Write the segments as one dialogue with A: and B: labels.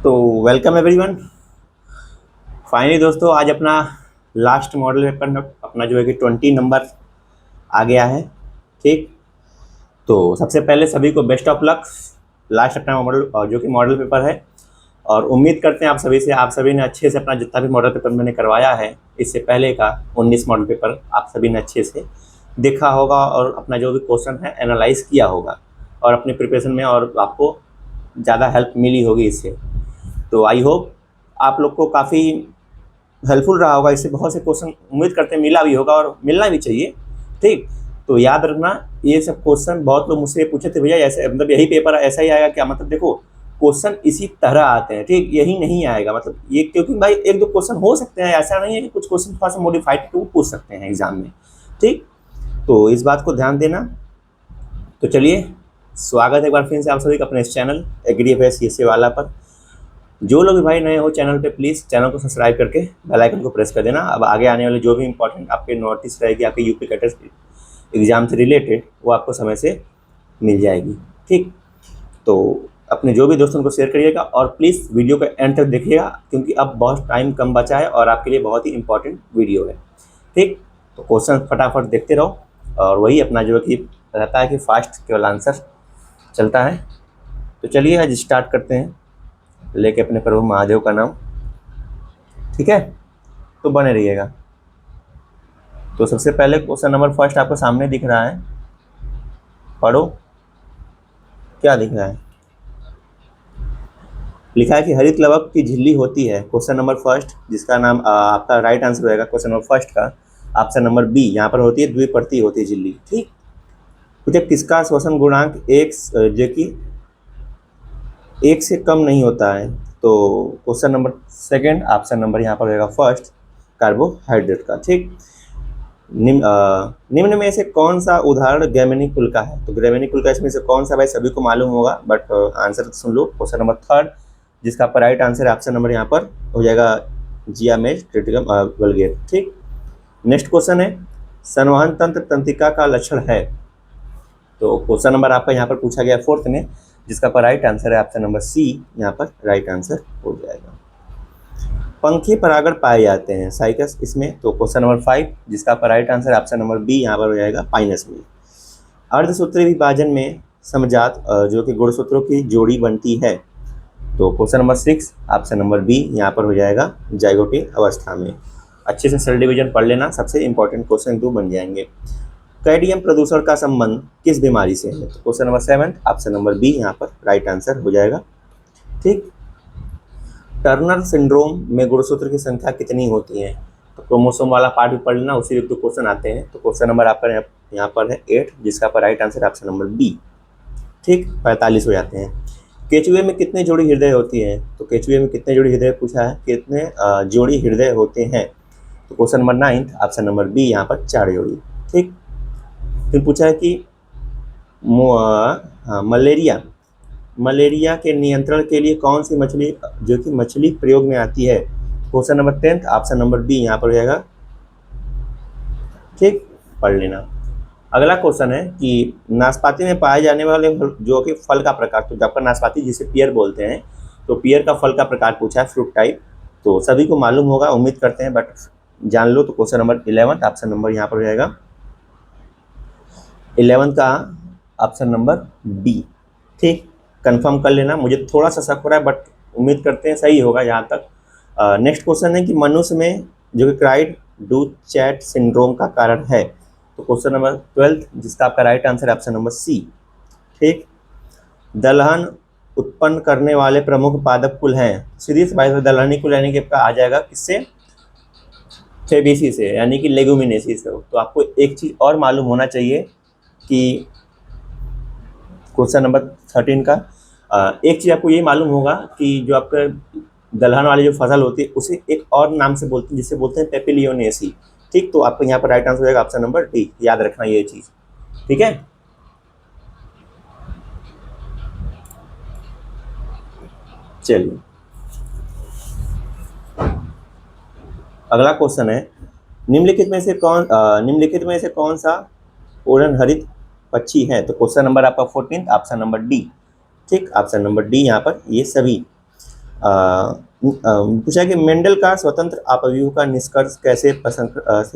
A: तो welcome everyone. Finally दोस्तों आज अपना लास्ट मॉडल पेपर अपना जो है कि 20 नंबर आ गया है। ठीक, तो सबसे पहले सभी को बेस्ट ऑफ लक। लास्ट अपना मॉडल जो कि मॉडल पेपर है, और उम्मीद करते हैं आप सभी ने अच्छे से अपना जितना भी मॉडल पेपर मैंने करवाया है इससे पहले का 19 मॉडल पेपर आप सभी ने अच्छे से देखा होगा और अपना जो भी क्वेश्चन है एनालाइज किया होगा और अपनी प्रिपरेशन में और आपको ज़्यादा हेल्प मिली होगी इससे। तो आई होप आप लोग को काफ़ी हेल्पफुल रहा होगा। इससे बहुत से क्वेश्चन उम्मीद करते हैं मिला भी होगा और मिलना भी चाहिए। ठीक, तो याद रखना ये सब क्वेश्चन बहुत लोग मुझसे पूछे थे, भैया ऐसे मतलब यही पेपर ऐसा ही आएगा क्या? मतलब देखो क्वेश्चन इसी तरह आते हैं, ठीक, यही नहीं आएगा मतलब ये, क्योंकि भाई एक दो क्वेश्चन हो सकते हैं, ऐसा नहीं है कि कुछ क्वेश्चन थोड़ा सा मॉडिफाइड करके पूछ सकते हैं एग्जाम में। ठीक, तो इस बात को ध्यान देना। तो चलिए, स्वागत है एक बार फिर से आप सभी का अपने इस चैनल एग्री एफएस वाला पर। जो लोग भी भाई नए हो चैनल पे, प्लीज़ चैनल को सब्सक्राइब करके बेल आइकन को प्रेस कर देना। अब आगे आने वाले जो भी इंपॉर्टेंट आपके नोटिस रहेगी आपके यूपी कैटेगरी एग्जाम से रिलेटेड, वो आपको समय से मिल जाएगी। ठीक, तो अपने जो भी दोस्तों को शेयर करिएगा और प्लीज़ वीडियो को एंड तक देखिएगा, क्योंकि अब बहुत टाइम कम बचा है और आपके लिए बहुत ही इंपॉर्टेंट वीडियो है। ठीक, तो क्वेश्चन फटाफट देखते रहो और वही अपना जो है कि रहता है कि फास्ट केवल आंसर चलता है। तो चलिए आज स्टार्ट करते हैं लेके अपने प्रभु महादेव का नाम। ठीक है, तो बने रहिएगा। तो सबसे पहले क्वेश्चन नंबर फर्स्ट आपको सामने दिख रहा है, पढ़ो क्या दिख रहा है। लिखा है कि हरित लवक की झिल्ली होती है। क्वेश्चन नंबर फर्स्ट जिसका नाम आपका राइट आंसर रहेगा क्वेश्चन नंबर फर्स्ट का ऑप्शन नंबर बी। यहाँ पर होती है द्विपर्ती होती है झिल्ली। ठीक, कुछ किसका श्वसन गुणांक एक जो कि एक से कम नहीं होता है? तो question number second option number यहाँ पर रहेगा फर्स्ट, कार्बोहाइड्रेट का। ठीक, निम्न में से कौन सा उदाहरण ग्रैमिनी कुल का है? तो ग्रैमिनी कुल का इसमें से कौन सा भाई सभी को मालूम होगा, but answer soon low. Question number third जिसका पर राइट आंसर है ऑप्शन नंबर यहाँ पर हो जाएगा जियामेज ट्रिटिकम वल्गेट। ठीक, नेक्स्ट क्वेश्चन है संवहन तंत्र तंत्रिका का लक्षण है। तो क्वेश्चन नंबर आपका यहाँ पर पूछा गया फोर्थ में, जिसका पर राइट आंसर है ऑप्शन नंबर सी, यहाँ पर राइट आंसर हो जाएगा। पंखी परागण पाए जाते हैं साइकस इसमें। तो क्वेश्चन नंबर 5 जिसका पर right answer option number B, यहाँ पर हो जाएगा पाइनस में। अर्धसूत्री विभाजन में समजात जो कि गुणसूत्रों की जोड़ी बनती है। तो question number 6 option number B, यहाँ पर हो जाएगा जाइगोटिक अवस्था में। अच्छे से सेल डिवीजन पढ़ लेना, सबसे इंपॉर्टेंट क्वेश्चन 2 बन जाएंगे। कैडमियम प्रदूषण का संबंध किस बीमारी से है? तो question number 7 option number B, यहाँ पर राइट आंसर हो जाएगा। ठीक, टर्नर सिंड्रोम में गुणसूत्र की संख्या कितनी होती है? तो क्रोमोसोम वाला पार्ट भी पढ़ लेना, उसी एक दो क्वेश्चन आते हैं। तो क्वेश्चन नंबर आपका यहाँ पर है 8 जिसका पर right answer option number B. ठीक, 45 हो जाते हैं। केचुए में कितने जोड़ी हृदय होती है? तो केचुए में कितने जोड़ी हृदय पूछा है, कितने जोड़ी हृदय होते हैं? तो question number 9 option number B, यहाँ पर 4 जोड़ी। ठीक, फिर पूछा है कि मलेरिया के नियंत्रण के लिए कौन सी मछली जो कि मछली प्रयोग में आती है? Question number 10 option number B, यहाँ पर हो जाएगा। ठीक, पढ़ लेना। अगला क्वेश्चन है कि नाशपाती में पाए जाने वाले जो कि फल का प्रकार, तो आपका नाशपाती जिसे पियर बोलते हैं, तो पियर का फल का प्रकार पूछा है, फ्रूट टाइप। तो सभी को मालूम होगा उम्मीद करते हैं, बट जान लो। तो क्वेश्चन नंबर 11 ऑप्शन नंबर यहाँ पर हो जाएगा 11 का ऑप्शन नंबर बी। ठीक, कंफर्म कर लेना, मुझे थोड़ा सा शक हो रहा है बट उम्मीद करते हैं सही होगा यहाँ तक। नेक्स्ट क्वेश्चन है कि मनुष्य में जो कि क्राइड डू चैट सिंड्रोम का कारण है। तो क्वेश्चन नंबर 12 जिसका आपका राइट आंसर है ऑप्शन नंबर सी। ठीक, दलहन उत्पन्न करने वाले प्रमुख पादप कुल हैं। सीधी सी बात है, दलहनी कुल यानी कि आपका आ जाएगा किससे? फेबेसी से, यानी कि लेगुमिनेसी से। तो आपको एक चीज़ और मालूम होना चाहिए कि क्वेश्चन नंबर 13 का एक चीज़ आपको ये मालूम होगा कि जो आपका दलहन वाली जो फसल होती है उसे एक और नाम से बोलते हैं, जिसे बोलते हैं पेपिलियोनेसी। ठीक, तो आपको यहाँ पर राइट आंसर हो जाएगा ऑप्शन नंबर डी, याद रखना ये चीज़। ठीक है, चलिए अगला क्वेश्चन है निम्नलिखित में से कौन सा उड़न हरित पक्षी है? तो क्वेश्चन नंबर आपका 14 ऑप्शन नंबर डी। ठीक, ऑप्शन नंबर डी, यहाँ पर ये सभी पूछा कि मेंडल का स्वतंत्र अपव्यूह का निष्कर्ष कैसे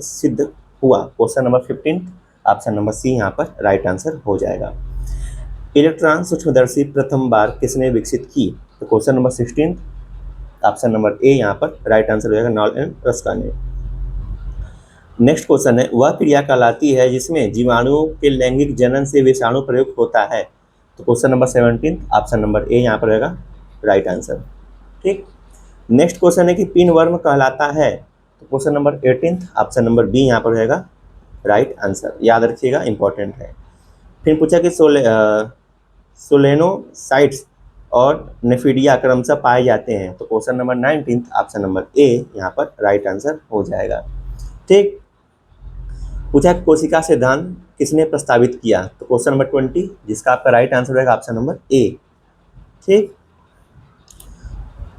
A: सिद्ध हुआ। Question number 15, option number C यहाँ पर राइट आंसर हो जाएगा। इलेक्ट्रॉन सूक्ष्मदर्शी प्रथम बार किसने विकसित की। तो question number 16, option number A यहाँ पर राइट आंसर हो जाएगा, नॉल एंड रस्का ने। नेक्स्ट क्वेश्चन है, वह क्रिया कहलाती है जिसमें जीवाणुओं के लैंगिक जनन से विषाणु प्रयुक्त होता है। तो question number 17, option number A यहाँ पर रहेगा राइट आंसर। ठीक। नेक्स्ट क्वेश्चन है कि पिन वर्म कहलाता है। तो question number 18, option number B यहाँ पर रहेगा राइट आंसर, याद रखिएगा, इंपॉर्टेंट है। फिर पूछा कि सोलेनोसाइट्स और नेफिडिया क्रमशः पाए जाते हैं। तो question number 19, option number A यहाँ पर राइट आंसर हो जाएगा। ठीक। पूछा कोशिका सिद्धांत किसने प्रस्तावित किया। तो क्वेश्चन नंबर 20, जिसका आपका राइट आंसर रहेगा ऑप्शन नंबर ए। ठीक।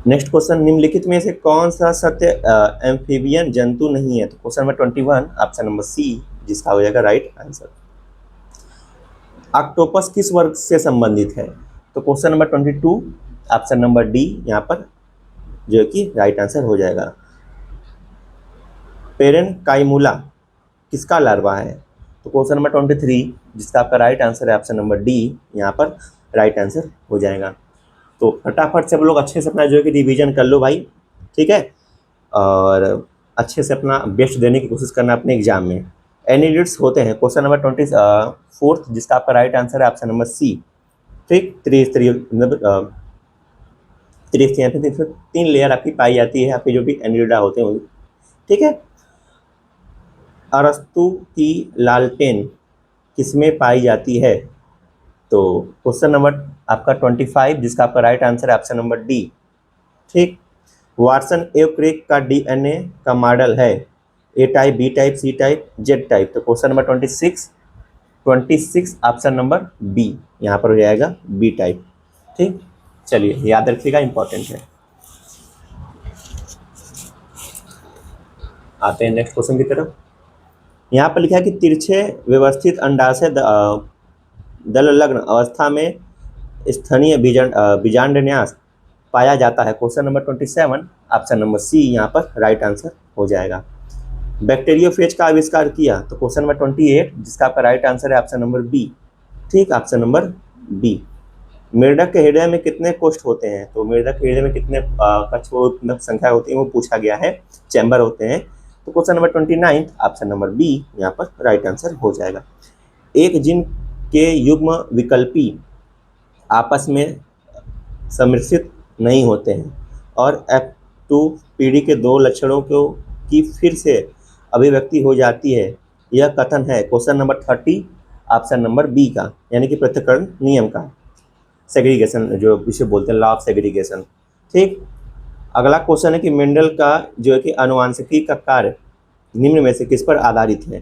A: नेक्स्ट क्वेश्चन, निम्नलिखित में से कौन सा सत्य एम्फीबियन जंतु नहीं है। तो question number 21, option number C, जिसका हो जाएगा राइट आंसर। ऑक्टोपस किस वर्ग से संबंधित है। तो question number 22, option number D यहाँ पर जो कि राइट आंसर हो जाएगा। पेरेनकाइमुला किसका लार्वा है। तो क्वेश्चन नंबर 23, जिसका आपका राइट आंसर है ऑप्शन नंबर डी, यहाँ पर राइट आंसर हो जाएगा। तो फटाफट से आप लोग अच्छे से अपना जो है कि रिवीजन कर लो भाई, ठीक है, और अच्छे से अपना बेस्ट देने की कोशिश करना अपने एग्जाम में। एनिलिड्स होते हैं। क्वेश्चन नंबर 24, जिसका आपका राइट आंसर है ऑप्शन नंबर सी। ठीक। मतलब तीन लेयर आपकी पाई जाती है, आपके जो भी एनिलिडा होते हैं। ठीक है। अरस्तु की लालटेन किसमें पाई जाती है। तो क्वेश्चन नंबर आपका 25, जिसका आपका राइट आंसर है ऑप्शन नंबर डी। ठीक। वाटसन एवक्रिक का डीएनए का मॉडल है A type, B type, C type, Z type. तो question number 26 option number B यहाँ पर हो जाएगा बी टाइप। ठीक। चलिए याद रखिएगा, इंपॉर्टेंट है। आते हैं नेक्स्ट क्वेश्चन की तरफ। यहाँ पर लिखा है कि तिरछे व्यवस्थित अंडाशय दल लग्न अवस्था में स्थानीय बीजांडन्यास पाया जाता है। Question number 27, option number C यहाँ पर राइट आंसर हो जाएगा। बैक्टीरियोफेज का आविष्कार किया। तो क्वेश्चन नंबर 28, जिसका आपका राइट आंसर है ऑप्शन नंबर बी। ठीक, ऑप्शन नंबर बी। मेढक के हृदय में कितने कोष्ठ होते हैं। तो मेढक के हृदय में कितने कक्ष संख्या होती है वो पूछा गया है, चैम्बर होते हैं। तो question number 29, option number B यहाँ पर राइट आंसर हो जाएगा। एक जीन के युग्म विकल्पी आपस में सम्मिश्रित नहीं होते हैं और F2 पीढ़ी के दो लक्षणों की फिर से अभिव्यक्ति हो जाती है, यह कथन है question number 30, option number B का, यानी कि पृथक्करण नियम का, सेग्रीगेशन जो इसे बोलते हैं, लॉ ऑफ सेग्रीगेशन। ठीक। अगला क्वेश्चन है कि मेंडल का जो है कि आनुवंशिकी का कार्य निम्न में से किस पर आधारित है।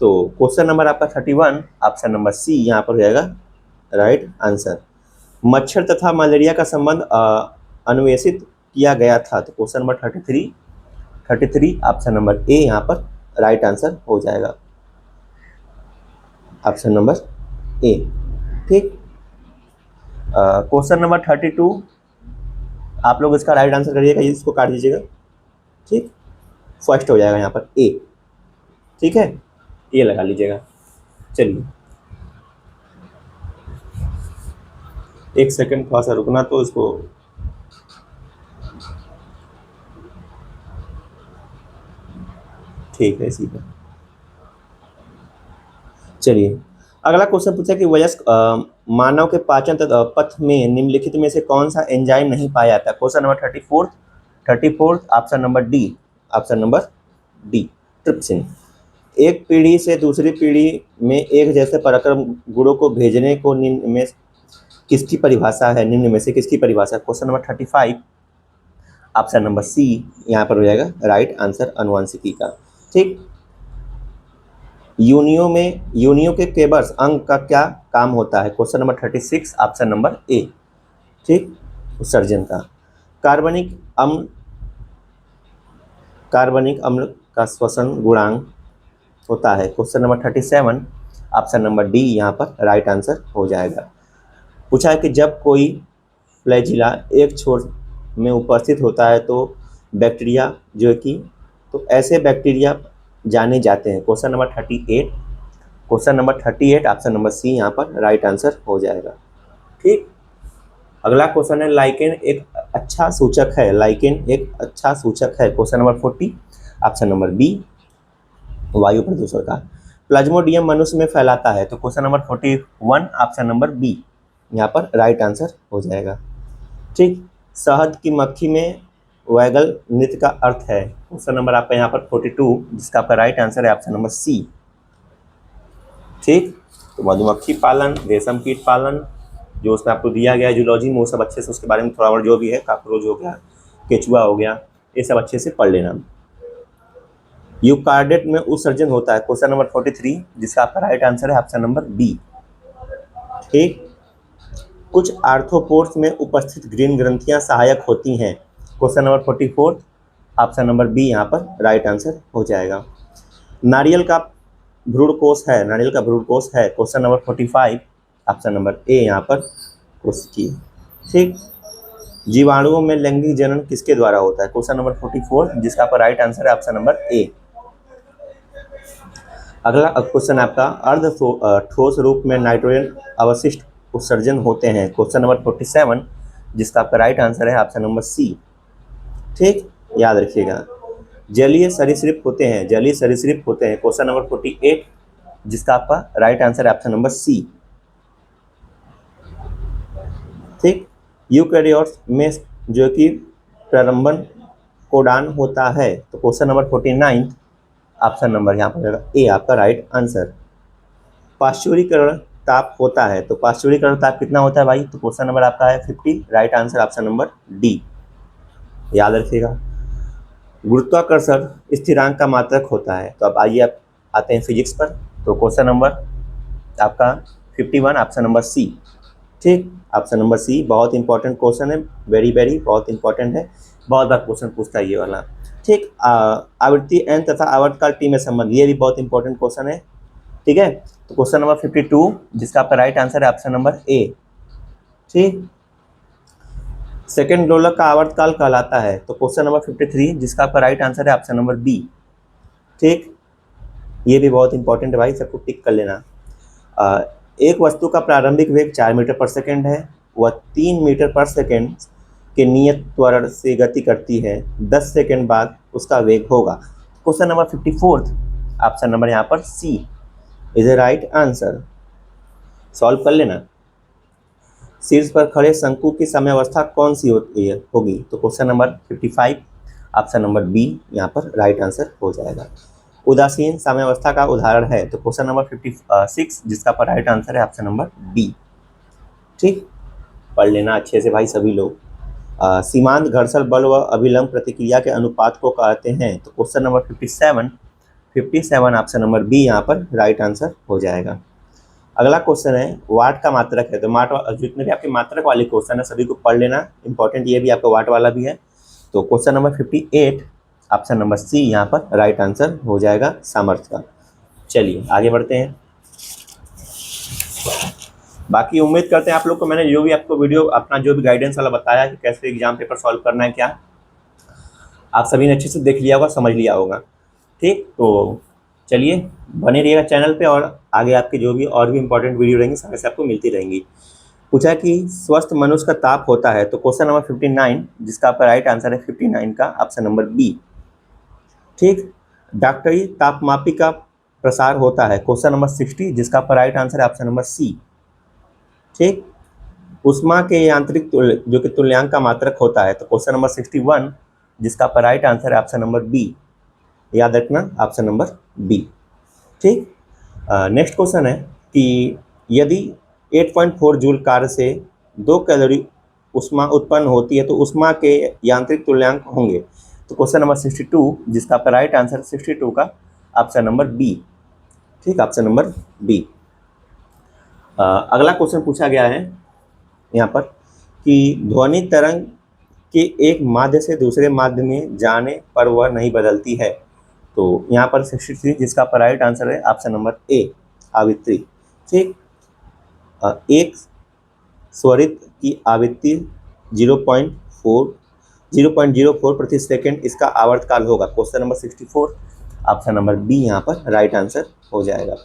A: तो क्वेश्चन नंबर आपका 31, ऑप्शन नंबर सी यहाँ पर हो जाएगा राइट आंसर। मच्छर तथा मलेरिया का संबंध अन्वेषित किया गया था। तो question number 33 option number A यहाँ पर राइट आंसर हो जाएगा, ऑप्शन नंबर ए। ठीक। क्वेश्चन नंबर 32 आप लोग इसका राइट आंसर करिएगा, इसको काट दीजिएगा। ठीक, फर्स्ट हो जाएगा यहाँ पर ए। ठीक है, ये लगा लीजिएगा। चलिए एक सेकंड थोड़ा सा रुकना, तो इसको ठीक है इसी पर। चलिए अगला क्वेश्चन पूछा कि वयस्क मानव के पाचन पथ में निम्नलिखित में से कौन सा एंजाइम नहीं पाया जाता। Question number 34 option number D, option number D trypsin. एक पीढ़ी से दूसरी पीढ़ी में एक जैसे पराक्रम गुणों को भेजने को निम्न में किसकी परिभाषा है, निम्न में से किसकी परिभाषा। Question number 35 option number C यहाँ पर हो जाएगा राइट आंसर, अनुवांशिकी का। ठीक। यूनियो के केबर्स अंग का क्या काम होता है। क्वेश्चन नंबर 36 ऑप्शन नंबर ए। ठीक, उत्सर्जन का। कार्बनिक अम्ल का श्वसन गुणांक होता है। Question number 37 option number D यहाँ पर राइट आंसर हो जाएगा। पूछा है कि जब कोई फ्लैजिला एक छोर में उपस्थित होता है तो बैक्टीरिया जो है कि, तो ऐसे बैक्टीरिया जाने जाते हैं। Question number 38, question number 38 option number C यहाँ पर राइट आंसर हो जाएगा। ठीक, अगला क्वेश्चन है लाइकेन एक अच्छा सूचक है, लाइकेन एक अच्छा सूचक है। Question number 40 option number B वायु प्रदूषण का। प्लाज्मोडियम मनुष्य में फैलाता है, तो question number 41 option number B यहाँ पर राइट आंसर हो जाएगा। ठीक, शहद की मक्खी में वैगल नृत्य का अर्थ है। क्वेश्चन नंबर आपका यहाँ पर 42 जिसका आपका राइट आंसर है ऑप्शन नंबर सी। ठीक, तो मधुमक्खी पालन, रेशम कीट पालन जो उसमें आपको दिया गया है जूलॉजी में, वो सब अच्छे से उसके बारे में थोड़ा और जो भी है, काकरोच हो गया, केचुआ हो गया, ये सब अच्छे से पढ़ लेना। यूकार्डेट में उत्सर्जन होता है। क्वेश्चन नंबर 43 जिसका आपका राइट आंसर है ऑप्शन नंबर बी। ठीक, कुछ आर्थ्रोपोड्स में उपस्थित ग्रीन ग्रंथियां सहायक होती हैं। Question number 44 option number B यहाँ पर राइट आंसर हो जाएगा। नारियल का भ्रूणकोश है, नारियल का भ्रूणकोश है। Question number 45 option number A यहाँ पर कोशिकी। ठीक, जीवाणुओं में लैंगिक जनन किसके द्वारा होता है। क्वेश्चन नंबर 44 जिसका आपका राइट आंसर है ऑप्शन नंबर ए। अगला क्वेश्चन आपका अर्ध ठोस रूप में नाइट्रोजन अवशिष्ट उत्सर्जन होते हैं। क्वेश्चन नंबर 47 जिसका आपका राइट आंसर है ऑप्शन नंबर सी। ठीक, याद रखिएगा जलीय सरीसृप होते हैं, जलीय सरीसृप होते हैं। क्वेश्चन नंबर 48 जिसका आपका राइट आंसर है ऑप्शन नंबर सी। ठीक, यूकैरियोट्स में जो कि प्रारंभन कोडान होता है, तो क्वेश्चन नंबर 49 ऑप्शन नंबर यहाँ पर ए आपका राइट आंसर। पाश्चुरीकरण ताप होता है, तो पाश्चुरीकरण ताप कितना होता है भाई, तो क्वेश्चन नंबर आपका है 50, right answer option number D, याद रखिएगा। गुरुत्वाकर्षण स्थिरांक का मात्रक होता है, तो अब आइए आप आते हैं फिजिक्स पर, तो क्वेश्चन नंबर आपका 51 ऑप्शन नंबर सी। ठीक, ऑप्शन नंबर सी बहुत इंपॉर्टेंट क्वेश्चन है, वेरी बहुत इंपॉर्टेंट है, बहुत बार क्वेश्चन पूछता है ये वाला। ठीक, आवृत्ति एन तथा आवर्तकाल टी में संबंध, ये भी बहुत इंपॉर्टेंट क्वेश्चन है। ठीक है, तो क्वेश्चन नंबर 52 जिसका आपका राइट आंसर है ऑप्शन नंबर ए। ठीक, सेकेंड दोलक का आवर्तकाल कहलाता है, तो क्वेश्चन नंबर 53 जिसका आपका राइट आंसर है ऑप्शन नंबर बी। ठीक, ये भी बहुत इंपॉर्टेंट है भाई, सबको टिक कर लेना। एक वस्तु का प्रारंभिक वेग 4 मीटर पर सेकेंड है, वह 3 मीटर पर सेकेंड के नियत त्वरण से गति करती है, 10 सेकेंड बाद उसका वेग होगा। क्वेश्चन नंबर 54 ऑप्शन नंबर यहाँ पर C is a right answer, solve कर लेना। शीर्ष पर खड़े शंकु की समयावस्था कौन सी होगी, तो question number 55 option number B यहाँ पर राइट आंसर हो जाएगा। उदासीन साम्यावस्था का उदाहरण है, तो क्वेश्चन नंबर 56 जिसका पर राइट आंसर है ऑप्शन नंबर बी। ठीक, पढ़ लेना अच्छे से भाई सभी लोग। सीमांत घर्षण बल व अभिलंब प्रतिक्रिया के अनुपात को कहते हैं, तो question number 57 option number B यहाँ पर राइट आंसर हो जाएगा। अगला क्वेश्चन है वाट का मात्रक है, तो जितने भी आपके मात्रक वाले क्वेश्चन है सभी को पढ़ लेना, इंपॉर्टेंट ये भी आपका वाट वाला भी है। तो question number 58 option number C यहाँ पर राइट आंसर हो जाएगा सामर्थ्य का। चलिए आगे बढ़ते हैं। बाकी उम्मीद करते हैं आप लोग को मैंने जो भी आपको वीडियो अपना जो भी गाइडेंस वाला बताया कि कैसे एग्जाम पेपर सॉल्व करना है, क्या आप सभी ने अच्छे से देख लिया होगा, समझ लिया होगा। ठीक, तो चलिए बने रहिएगा चैनल पे, और आगे आपके जो भी और भी इंपॉर्टेंट वीडियो रहेंगी समय से आपको मिलती रहेंगी। पूछा कि स्वस्थ मनुष्य का ताप होता है, तो क्वेश्चन नंबर 59 जिसका आपका राइट आंसर है 59 का ऑप्शन नंबर बी। ठीक, डॉक्टरी तापमापी का प्रसार होता है, क्वेश्चन नंबर 60 जिसका आपका राइट आंसर है ऑप्शन नंबर सी। ठीक, उष्मा के यांत्रिक जो कि तुल्यांक का मात्रक होता है, तो क्वेश्चन नंबर 61 जिसका आपका राइट आंसर है ऑप्शन नंबर बी, याद रखना ऑप्शन नंबर बी। ठीक, नेक्स्ट क्वेश्चन है कि यदि 8.4 जूल कार्य से 2 कैलोरी उष्मा उत्पन्न होती है तो उष्मा के यांत्रिक तुल्यांक होंगे, तो क्वेश्चन नंबर 62 जिसका आपका राइट आंसर 62 का ऑप्शन नंबर बी। ठीक, ऑप्शन नंबर बी। अगला क्वेश्चन पूछा गया है यहाँ पर कि ध्वनि तरंग के एक माध्य से दूसरे माध्य में जाने पर वह नहीं बदलती है, तो यहाँ पर 63 जिसका पर राइट आंसर है ऑप्शन नंबर ए आवृत्ति। ठीक, एक स्वरित की आवृत्ति 0.4 0.04 प्रति सेकेंड इसका आवर्तकाल होगा। Question number 64 option number B यहाँ पर राइट आंसर हो जाएगा।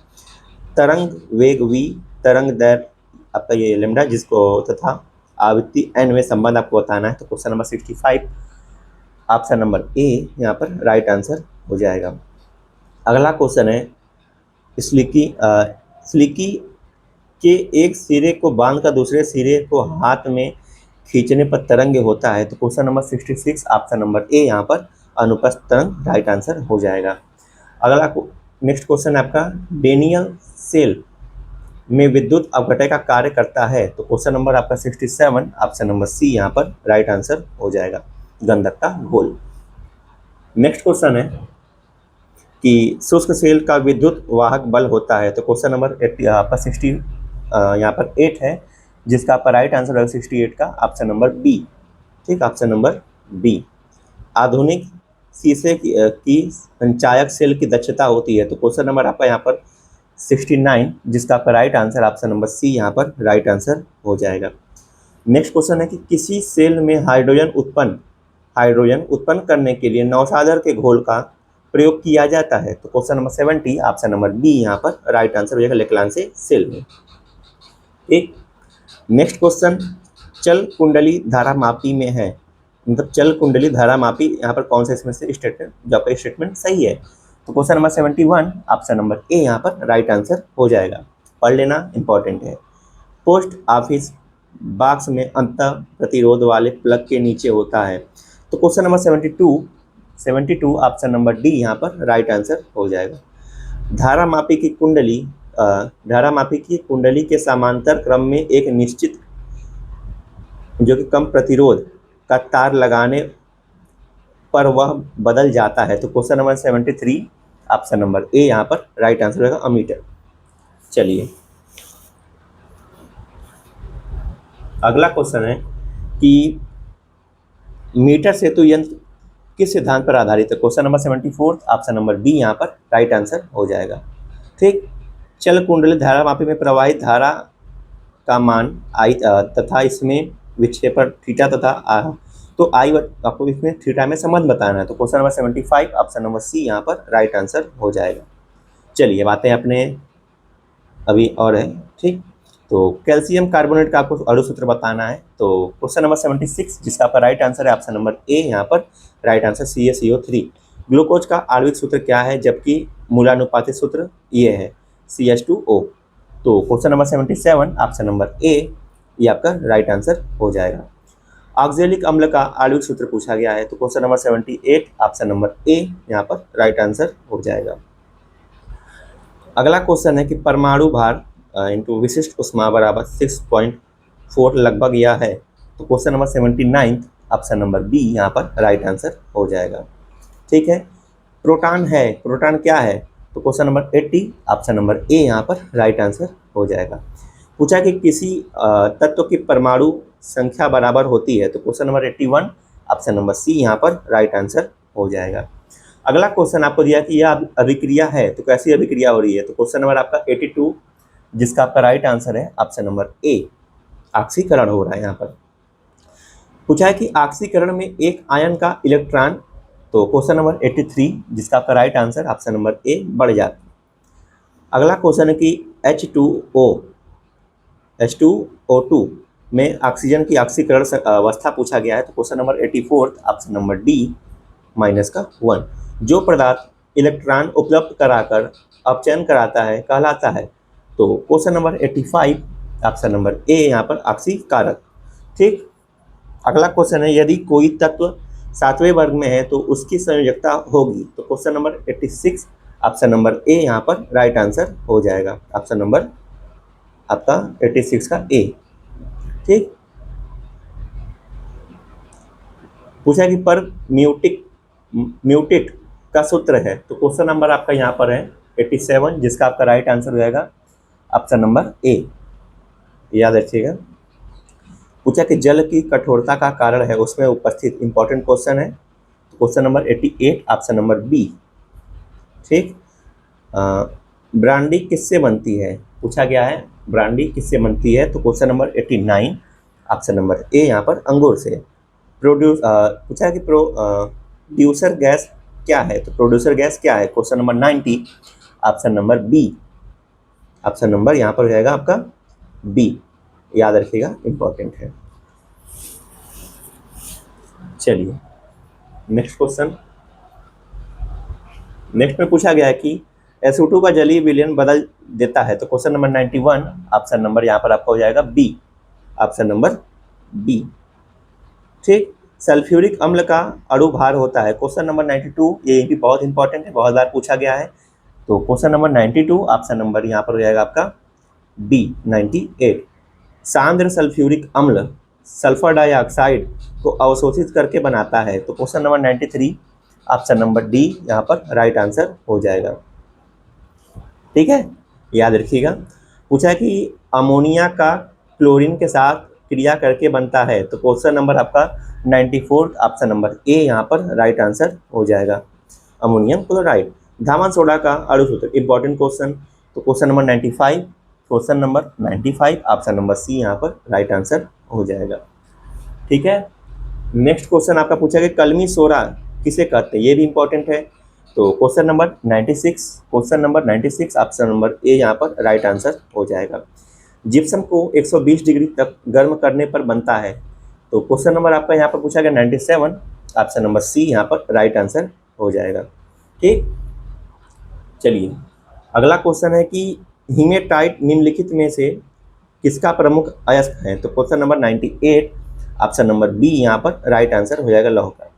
A: तरंग वेग v, तरंग दैर्घ्य आपका ये लेमडा, जिसको तथा आवृत्ति n में संबंध आपको बताना है। तो question number 65 option number A यहाँ पर राइट आंसर हो जाएगा। अगला क्वेश्चन है स्लीकी के एक सिरे को बांधकर दूसरे सिरे को हाथ में खींचने पर तरंग होता है। तो question number 66 option number A यहाँ पर अनुप्रस्थ तरंग राइट आंसर हो जाएगा। अगला नेक्स्ट क्वेश्चन आपका डेनियल सेल में विद्युत अपघटन का कार्य करता है। तो क्वेश्चन नंबर आपका 67 ऑप्शन नंबर सी यहाँ पर राइट आंसर हो जाएगा, गंधक का घोल। नेक्स्ट क्वेश्चन है कि शुष्क सेल का विद्युत वाहक बल होता है। तो क्वेश्चन नंबर 80 आपका 60 यहाँ पर 8 है, जिसका आपका राइट आंसर है 68 का ऑप्शन नंबर बी। ठीक, ऑप्शन नंबर बी। आधुनिक शीशे की संचायक सेल की दक्षता होती है। तो क्वेश्चन नंबर आपका यहाँ पर 69, जिसका आपका right answer option number C यहाँ पर राइट आंसर हो जाएगा। नेक्स्ट क्वेश्चन है कि किसी सेल में हाइड्रोजन उत्पन्न करने के लिए नौशादर के घोल का प्रयोग किया जाता है। तो question number 70 option number B यहाँ पर राइट आंसर हो जाएगा, लेक्लांसे सेल में। एक नेक्स्ट क्वेश्चन चल कुंडली धारामापी में है, मतलब चल कुंडली धारामापी यहाँ पर कौन सा इसमें से स्टेटमेंट जो आपका स्टेटमेंट सही है। तो question number 71 option number A यहाँ पर राइट आंसर हो जाएगा, पढ़ लेना इंपॉर्टेंट है। पोस्ट ऑफिस बॉक्स में अंत प्रतिरोध वाले प्लग के नीचे होता है। तो question number 72 option number D यहाँ पर राइट आंसर हो जाएगा। धारामापी की कुंडली के समांतर क्रम में एक निश्चित जो कि कम प्रतिरोध का तार लगाने पर वह बदल जाता है। तो question number 73 option number A यहाँ पर राइट आंसर होगा, अमीटर। चलिए अगला क्वेश्चन है कि मीटर सेतु यंत्र किस सिद्धांत पर आधारित है। Question number 74 option number B यहाँ पर राइट आंसर हो जाएगा। ठीक, चल कुंडली धारामापी में प्रवाहित धारा का मान आई तथा इसमें विक्षेपण थीटा तथा तो आई आपको इसमें थीटा में संबंध बताना है। तो question number 75 option number C यहाँ पर राइट आंसर हो जाएगा। चलिए बातें अपने अभी और है। ठीक, तो कैल्शियम कार्बोनेट का आपको अणु सूत्र बताना है। तो क्वेश्चन नंबर 76 जिसका आपका राइट आंसर है ऑप्शन नंबर ए यहाँ पर राइट आंसर CaCO3। ग्लूकोज का आणविक सूत्र क्या है, जबकि मूलानुपातिक सूत्र ये है CH2O। तो क्वेश्चन नंबर 77 ऑप्शन नंबर ए ये आपका राइट आंसर हो जाएगा। ऑक्जेलिक अम्ल का आणविक सूत्र पूछा गया है। तो question number 78 option number A यहाँ पर राइट आंसर हो जाएगा। अगला क्वेश्चन है कि परमाणु भार इंटू विशिष्ट ऊष्मा बराबर 6.4 लगभग यह है। तो question number 79 option number B यहाँ पर राइट आंसर हो जाएगा। ठीक है, प्रोटॉन क्या है। तो question number 80 option number A यहाँ पर राइट आंसर हो जाएगा। पूछा कि किसी तत्व की परमाणु संख्या बराबर होती है। तो question number 81 option number C यहाँ पर राइट आंसर हो जाएगा। अगला क्वेश्चन आपको दिया कि यह अभिक्रिया है, तो कैसी अभिक्रिया हो रही है। तो क्वेश्चन नंबर आपका 82 जिसका आपका राइट आंसर है ऑप्शन नंबर ए, ऑक्सीकरण हो रहा है। यहाँ पर पूछा है कि ऑक्सीकरण में एक आयन का इलेक्ट्रॉन, तो क्वेश्चन नंबर 83 जिसका आपका राइट आंसर ऑप्शन नंबर ए बढ़ जाता है। अगला क्वेश्चन है कि H2O2 में ऑक्सीजन की ऑक्सीकरण अवस्था पूछा गया है। तो question number 84 option number D -1। जो पदार्थ इलेक्ट्रॉन उपलब्ध कराकर अपचयन कराता है कहलाता है। तो question number 85 option number A यहाँ पर ऑक्सीकारक। ठीक, अगला क्वेश्चन है यदि कोई तत्व 7वें वर्ग में है तो उसकी संयोजकता होगी। तो question number 86 option number A यहाँ पर राइट आंसर हो जाएगा, ऑप्शन नंबर आपका 86 का ए। ठीक, पूछा कि पर म्यूटेट का सूत्र है। तो क्वेश्चन नंबर आपका यहाँ पर है 87 जिसका आपका राइट आंसर हो जाएगा ऑप्शन नंबर ए, याद रखिएगा। पूछा कि जल की कठोरता का कारण है उसमें उपस्थित, इंपॉर्टेंट क्वेश्चन है। तो question number 88 option number B. ठीक, ब्रांडी किससे बनती है पूछा गया है, ब्रांडी किससे बनती है। तो question number 89 option number A यहाँ पर अंगूर से। पूछा है कि प्रोड्यूसर गैस क्या है, तो प्रोड्यूसर गैस क्या है, question number 90, option number B. Option number यहाँ पर हो जाएगा आपका बी, याद रखिएगा, इंपॉर्टेंट है। चलिए नेक्स्ट क्वेश्चन। नेक्स्ट में पूछा गया है कि SO2 का जलीय विलयन बदल देता है, तो क्वेश्चन नंबर 91, ऑप्शन नंबर यहाँ पर आपका हो जाएगा बी, ऑप्शन नंबर बी। ठीक, सल्फ्यूरिक अम्ल का अणु भार होता है, क्वेश्चन नंबर 92, ये भी बहुत इंपॉर्टेंट है, बहुत बार पूछा गया है। तो क्वेश्चन नंबर 92, ऑप्शन नंबर यहाँ पर हो जाएगा आपका बी, 98। सांद्र सल्फ्यूरिक अम्ल सल्फर डाइऑक्साइड को अवशोषित करके बनाता है, तो question number 93, option number D यहाँ पर राइट आंसर हो जाएगा। ठीक है, याद रखिएगा। पूछा है कि अमोनिया का क्लोरीन के साथ क्रिया करके बनता है, तो क्वेश्चन नंबर आपका 94, ऑप्शन नंबर ए यहाँ पर राइट आंसर हो जाएगा, अमोनियम क्लोराइड। धामन सोडा का अणु सूत्र, इंपॉर्टेंट क्वेश्चन, तो question number 95, question number 95, option number C यहाँ पर राइट आंसर हो जाएगा। ठीक है, नेक्स्ट क्वेश्चन आपका पूछा कि कलमी सोडा किसे कहते हैं, ये भी इंपॉर्टेंट है। तो question number 96, question number 96, option number A यहाँ पर राइट आंसर हो जाएगा। जिप्सम को 120 डिग्री तक गर्म करने पर बनता है, तो क्वेश्चन नंबर आपका यहाँ पर पूछा गया 97, ऑप्शन नंबर सी यहाँ पर राइट आंसर हो जाएगा। ठीक, चलिए अगला क्वेश्चन है कि हीमेटाइट निम्नलिखित में से किसका प्रमुख अयस्क है, तो question number 98, option number B यहाँ पर राइट आंसर हो जाएगा, लौह का।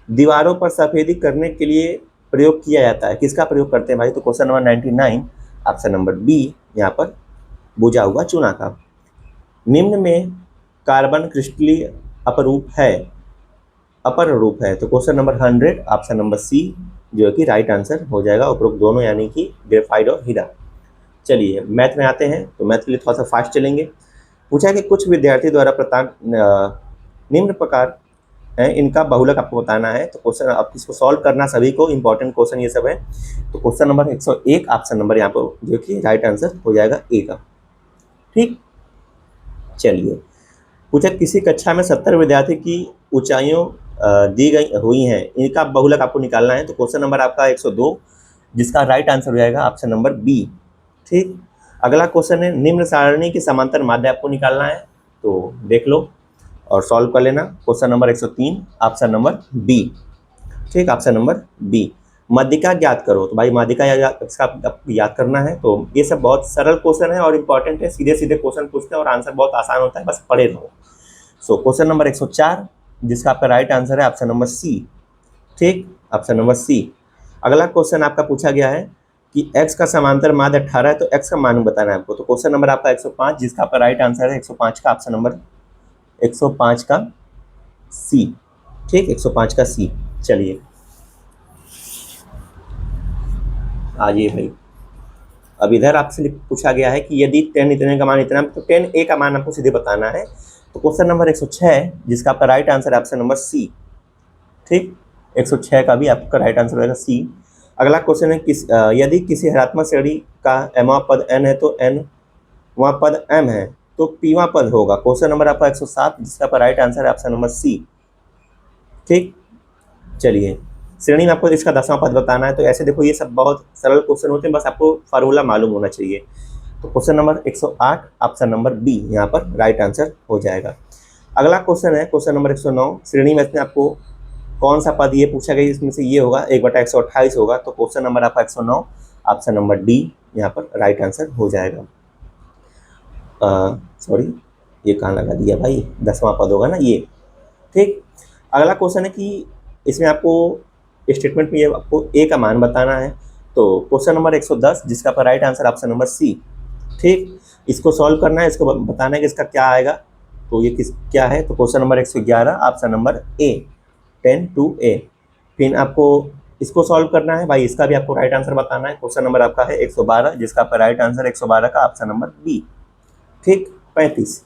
A: दीवारों पर सफेदी करने के लिए प्रयोग किया जाता है, किसका प्रयोग करते हैं भाई, तो question number 99, option number B यहाँ पर बुझा हुआ चूना का। निम्न में कार्बन क्रिस्टलीय अपरूप है, अपर रूप है, तो question number 100, option number C जो है कि राइट आंसर हो जाएगा, उपरोक्त दोनों यानी कि ग्रेफाइट और हीरा। चलिए मैथ में आते हैं, तो मैथ के लिए थोड़ा सा फास्ट चलेंगे। पूछा है कि कुछ विद्यार्थी द्वारा निम्न प्रकार है, इनका बहुलक आपको बताना है, तो क्वेश्चन आप इसको सॉल्व करना, सभी को इंपॉर्टेंट क्वेश्चन ये सब है। तो क्वेश्चन नंबर 101, ऑप्शन नंबर यहाँ पर जो कि राइट आंसर हो जाएगा ए का। ठीक, चलिए पूछा किसी कक्षा में 70 विद्यार्थी की ऊंचाइयों दी गई हुई हैं, इनका बहुलक आपको निकालना है, तो क्वेश्चन नंबर आपका 102, जिसका राइट आंसर हो जाएगा ऑप्शन नंबर बी। ठीक, अगला क्वेश्चन है निम्न सारणी के समांतर माध्य आपको निकालना है, तो देख लो और सॉल्व कर लेना। Question number 103, option number B. ठीक, ऑप्शन नंबर बी। माध्यिका ज्ञात करो, तो भाई माध्यिका इसका आपको याद करना है, तो ये सब बहुत सरल क्वेश्चन है और इंपॉर्टेंट है, सीधे सीधे क्वेश्चन पूछते हैं और आंसर बहुत आसान होता है, बस पढ़े रहो। सो क्वेश्चन नंबर 104, जिसका आपका राइट आंसर है ऑप्शन नंबर सी। ठीक, ऑप्शन नंबर सी। अगला क्वेश्चन आपका पूछा गया है कि x का समांतर माध्य 18 है, तो x का मान बताना है आपको, तो क्वेश्चन नंबर आपका 105, जिसका आपका राइट आंसर है 105 का ऑप्शन नंबर 105 का सी। ठीक, 105 का सी। चलिए आइए भाई, अब इधर आपसे पूछा गया है कि यदि 10 इतने का मान इतना, तो 10a का मान आपको सीधे बताना है, तो क्वेश्चन नंबर 106, जिसका आपका राइट आंसर है ऑप्शन नंबर सी। ठीक, 106 का भी आपका राइट आंसर रहेगा सी। अगला क्वेश्चन है यदि किसी हरात्मक श्रेणी का mवां पद n है, तो nवां पद m है, तो pवां पद होगा। क्वेश्चन नंबर आपका 107, जिसका आपका राइट आंसर है ऑप्शन नंबर सी। ठीक, चलिए श्रेणी में आपको इसका 10वां पद बताना है, तो ऐसे देखो ये सब बहुत सरल क्वेश्चन होते हैं, बस आपको फार्मूला मालूम होना चाहिए। तो question number 108, option number B यहाँ पर राइट आंसर हो जाएगा। अगला क्वेश्चन है क्वेश्चन नंबर 109, श्रेणी में आपको कौन सा पद ये पूछा गया, इसमें से ये होगा 1/128 होगा, तो क्वेश्चन नंबर आपका 109, ऑप्शन नंबर डी यहाँ पर राइट आंसर हो जाएगा। सॉरी, ये कहाँ लगा दिया भाई, 10वां पद होगा ना ये। ठीक, अगला क्वेश्चन है कि इसमें आपको स्टेटमेंट में ये आपको ए का मान बताना है, तो क्वेश्चन नंबर 110, जिसका पर right answer option number C. ठीक, इसको सॉल्व करना है, इसको बताना है कि इसका क्या आएगा, तो ये क्या है, तो question number 111, option number A, 10 to a। फिर आपको इसको सॉल्व करना है भाई, इसका भी आपको राइट आंसर बताना है। क्वेश्चन नंबर आपका है 112, जिसका आपका राइट आंसर 112 का ऑप्शन नंबर बी। ठीक, 35,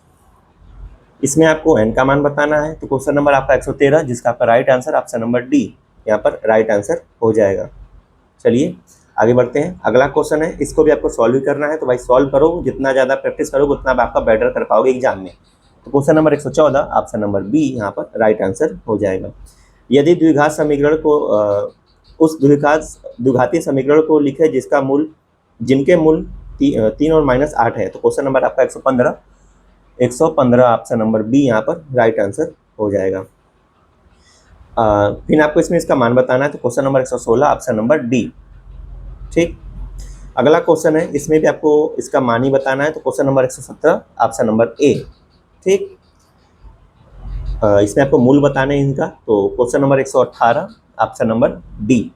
A: इसमें आपको n का मान बताना है, तो क्वेश्चन नंबर आपका 113, जिसका आपका right answer option number D यहाँ पर राइट आंसर हो जाएगा। चलिए आगे बढ़ते हैं, अगला क्वेश्चन है, इसको भी आपको सॉल्व भी करना है, तो भाई सॉल्व करो, जितना ज़्यादा प्रैक्टिस करोगे उतना आपका बेटर कर पाओगे एग्जाम में। तो question number 114 option number B यहाँ पर राइट आंसर हो जाएगा। यदि द्विघात समीकरण को उस द्विघाती समीकरण को लिखे जिनके मूल 3 और -8 है, तो क्वेश्चन नंबर आपका 115 ऑप्शन नंबर बी यहाँ पर राइट आंसर हो जाएगा। फिर आपको इसमें इसका मान बताना है, तो question number 116 option number D. ठीक, अगला क्वेश्चन है, इसमें भी आपको इसका मान ही बताना है, तो क्वेश्चन नंबर 117 ऑप्शन नंबर ए। ठीक, इसमें आपको मूल बताने हैं इनका, तो question number 118 option number D.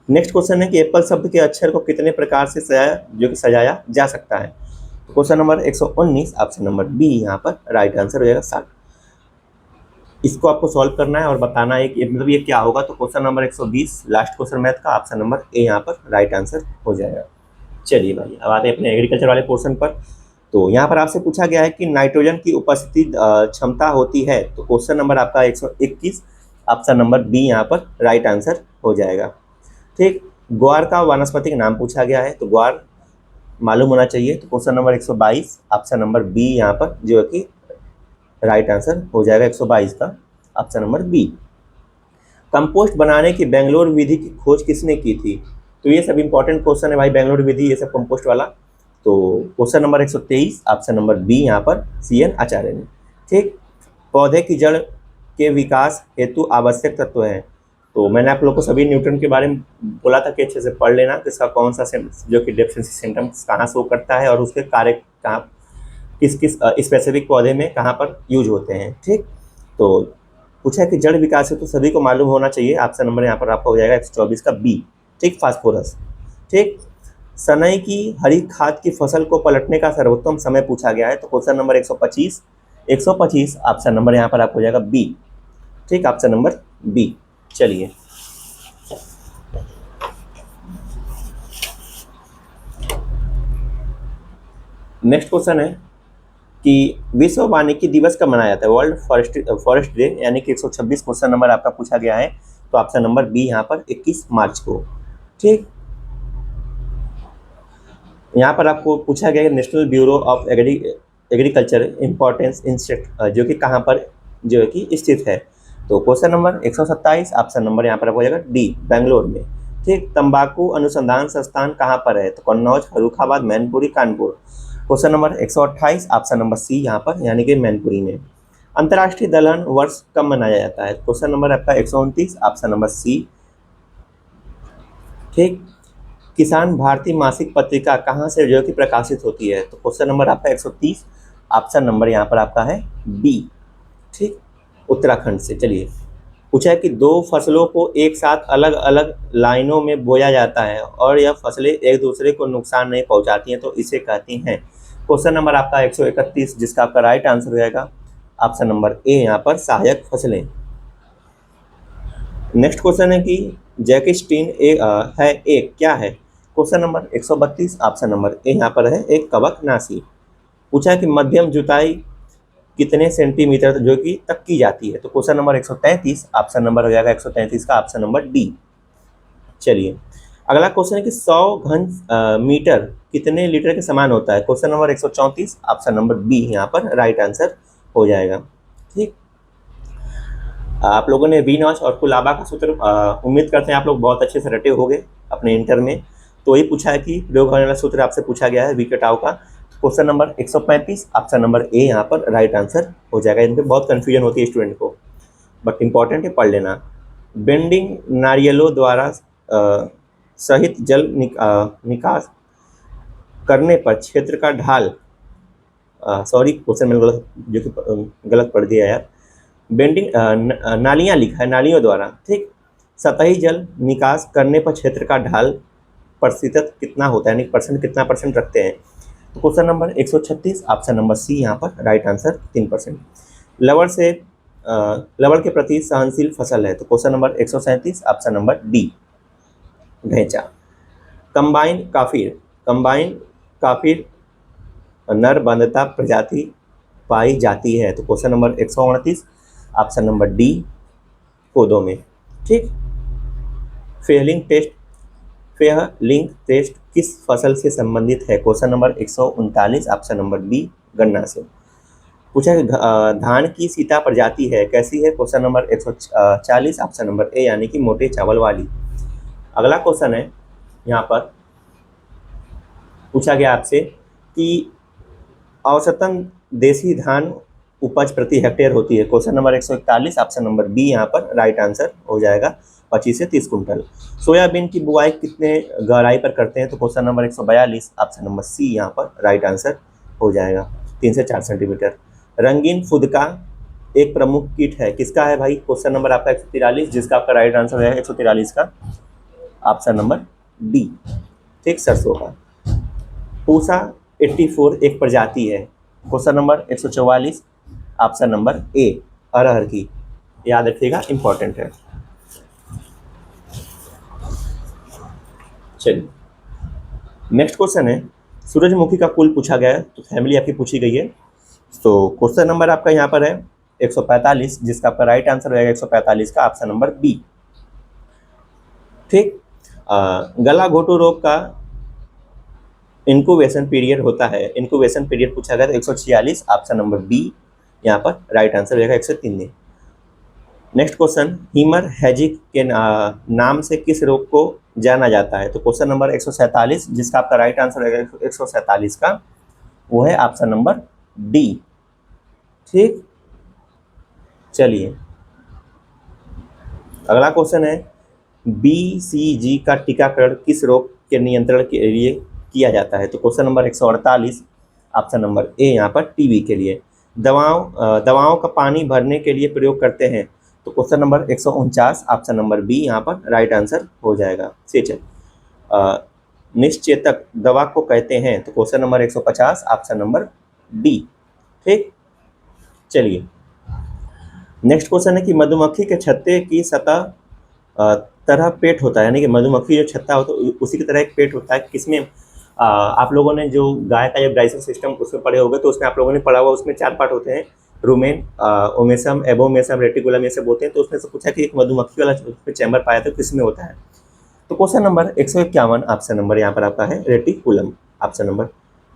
A: Next question है कि एप्पल शब्द के अक्षर को कितने प्रकार से सजाया जा सकता है, तो question number 119 option number B यहाँ पर राइट आंसर हो जाएगा 60। इसको आपको सॉल्व करना है और बताना है कि मतलब ये क्या होगा, तो question number 120 last question math का ऑप्शन नंबर ए यहाँ पर राइट आंसर हो जाएगा। चलिए भाई, अब आते हैं अपने एग्रीकल्चर वाले पोर्शन पर। तो यहाँ पर आपसे पूछा गया है कि नाइट्रोजन की उपस्थिति क्षमता होती है, तो क्वेश्चन नंबर आपका 121 ऑप्शन नंबर बी यहाँ पर राइट आंसर हो जाएगा। ठीक, ग्वार का वानस्पतिक नाम पूछा गया है, तो ग्वार मालूम होना चाहिए, तो question number 122 option number B यहाँ पर जो है कि राइट आंसर हो जाएगा 122 का ऑप्शन नंबर बी। कंपोस्ट बनाने की बेंगलोर विधि की खोज किसने की थी, तो ये सब इंपॉर्टेंट क्वेश्चन है भाई, बेंगलोर विधि ये सब कंपोस्ट वाला। तो question number 123 option number B यहाँ पर CN आचार्य ने। ठीक, पौधे की जड़ के विकास हेतु आवश्यक तत्व है, तो मैंने आप लोग को सभी न्यूटन के बारे में बोला था कि अच्छे से पढ़ लेना कि इसका कौन सा जो कि डेफिशिएंसी सिम्टम्स कहाँ शो करता है और उसके कार्य कहाँ किस स्पेसिफिक पौधे में कहाँ पर यूज होते हैं। ठीक, तो पूछा कि जड़ विकास है तो सभी को मालूम होना चाहिए, ऑप्शन नंबर यहाँ पर आपका हो जाएगा 124 का बी। ठीक, फास्फोरस। ठीक, सनई की हरी खाद की फसल को पलटने का सर्वोत्तम समय पूछा गया है, तो क्वेश्चन नंबर 125 ऑप्शन नंबर यहाँ पर आपको हो जाएगा बी। ठीक, ऑप्शन नंबर बी। चलिए, नेक्स्ट क्वेश्चन है कि विश्व वानिकी दिवस कब मनाया जाता है, वर्ल्ड फॉरेस्ट डे, यानी कि 126 क्वेश्चन नंबर आपका पूछा गया है, तो ऑप्शन नंबर बी यहाँ पर 21 मार्च को। ठीक, यहाँ पर आपको पूछा गया है national bureau of agriculture importance institute जो कि कहाँ पर जो है कि स्थित है, तो क्वेश्चन नंबर 127 ऑप्शन नंबर यहाँ पर आपको हो जाएगा डी, बेंगलोर में। ठीक, तंबाकू अनुसंधान संस्थान कहाँ पर है, तो Kannauj, Farrukhabad, Mainpuri, Kanpur. Question number 128 option number C यहाँ पर, यानी कि मैनपुरी में। अंतर्राष्ट्रीय दलहन वर्ष कब मनाया जाता है, क्वेश्चन नंबर आपका 129 ऑप्शन नंबर सी। ठीक, किसान भारती मासिक पत्रिका कहाँ से जो कि प्रकाशित होती है, तो क्वेश्चन नंबर आपका 130 ऑप्शन नंबर यहाँ पर आपका है बी। ठीक, उत्तराखंड से। चलिए, पूछा है कि दो फसलों को एक साथ अलग अलग लाइनों में बोया जाता है और यह फसलें एक दूसरे को नुकसान नहीं पहुंचाती हैं, तो इसे कहती हैं। क्वेश्चन नंबर आपका 131 जिसका आपका राइट आंसर हो जाएगा ऑप्शन नंबर ए यहाँ पर सहायक फसलें। नेक्स्ट क्वेश्चन है कि जैकिस्टीन एक क्या है, question number 132 option number A यहाँ पर है एक कवकनाशी। पूछा है कि मध्यम जुताई कितने सेंटीमीटर जो कि तक की जाती है, तो क्वेश्चन नंबर 133 ऑप्शन नंबर हो जाएगा 133 का ऑप्शन नंबर डी। चलिए, अगला क्वेश्चन है कि 100 घन मीटर कितने लीटर के समान होता है, question number 134 option number B यहाँ पर राइट आंसर हो जाएगा। ठीक, आप लोगों ने वी नॉच और कुलाबा का सूत्र उम्मीद करते हैं आप लोग बहुत अच्छे से रटे होंगे अपने इंटर में, तो वही पूछा है कि प्रयोग होने वाला सूत्र आपसे पूछा गया है वी कटाव का, question number 135 option number A यहाँ पर राइट आंसर हो जाएगा। इन पर बहुत कन्फ्यूजन होती है स्टूडेंट को, बट इंपॉर्टेंट है, पढ़ लेना। बेंडिंग नारियलों द्वारा सहित जल निकास करने पर क्षेत्र का ढाल, सॉरी क्वेश्चन मैंने गलत पढ़ दिया यार, बेंडिंग नालियाँ लिखा है, नालियों द्वारा। ठीक, सतही जल निकास करने पर क्षेत्र का ढाल प्रतिशत कितना होता है, यानी परसेंट कितना परसेंट रखते हैं, तो question number 136 option number C यहाँ पर राइट आंसर 3%। लवण के प्रति सहनशील फसल है, तो question number 137 option number D, ढैंचा। कंबाइन काफिर नर बंधता प्रजाति पाई जाती है, तो question number 129 option number D, पौधों में। ठीक, स्प्रेयर लिंक टेस्ट किस फसल से संबंधित है? Question number 139, option number B गन्ना से। पूछा कि धान की सीता प्रजाति है, कैसी है? क्वेश्चन नंबर 140, ऑप्शन नंबर ए यानी कि मोटे चावल वाली। अगला क्वेश्चन है, यहाँ पर पूछा गया आपसे कि औसतन देसी धान उपज प्रति हेक्टेयर होती है। Question number 141, option number B यहाँ पर राइट आंसर हो जाएगा 25 से 30 कुंटल। सोयाबीन की बुआई कितने गहराई पर करते हैं? तो question number 142, option number C यहाँ पर राइट आंसर हो जाएगा 3 से 4 सेंटीमीटर। रंगीन फुदका एक प्रमुख कीट है, किसका है भाई? क्वेश्चन नंबर आपका 143, जिसका आपका राइट आंसर है 143 का ऑप्शन नंबर डी, ठीक, सरसों का। पूसा 84 एक प्रजाति है। Question number 144, option number A अरहर की, याद रखिएगा, इंपॉर्टेंट है। चलिए नेक्स्ट क्वेश्चन है, सूरजमुखी का कुल पूछा गया है, तो फैमिली आपकी पूछी गई है। तो क्वेश्चन नंबर आपका यहाँ पर है 145, जिसका आपका राइट आंसर रहेगा 145 का ऑप्शन नंबर बी, ठीक। गला घोटू रोग का इनक्यूबेशन पीरियड होता है, इनक्यूबेशन पीरियड पूछा गया, तो 146 ऑप्शन नंबर बी यहाँ पर राइट आंसर रहेगा 103 दिन। नेक्स्ट क्वेश्चन, हीमर हैजिक के नाम से किस रोग को जाना जाता है? तो क्वेश्चन नंबर 147, जिसका आपका राइट आंसर रहेगा 147 का, वो है ऑप्शन नंबर डी, ठीक। चलिए अगला क्वेश्चन है, BCG का टीकाकरण किस रोग के नियंत्रण के लिए किया जाता है? तो question number 148, option number A यहाँ पर टीबी के लिए। दवाओं का पानी भरने के लिए प्रयोग करते हैं, तो question number 149, option number B यहाँ पर राइट आंसर हो जाएगा। सेचन निश्चेतक दवा को कहते हैं, तो question number 150, option number D, ठीक। चलिए नेक्स्ट क्वेश्चन है कि मधुमक्खी के छत्ते की सतह तरह पेट होता है, यानी कि मधुमक्खी जो छत्ता होता है उसी की तरह एक पेट होता है, किसमें आप लोगों ने जो गाय का जब डाइजेशन सिस्टम उसमें पढ़े होंगे, तो उसमें आप लोगों ने पढ़ा हुआ, उसमें 4 पार्ट होते हैं, रूमेन, ओमेसम, एबोमेसम, रेटिकुलम, ये सब होते हैं। तो उसमें से पूछा कि एक मधुमक्खी वाला उसमें चैम्बर पाया था, किसमें होता है? तो क्वेश्चन नंबर 151, ऑप्शन नंबर यहाँ पर आपका है रेटिकुलम, ऑप्शन नंबर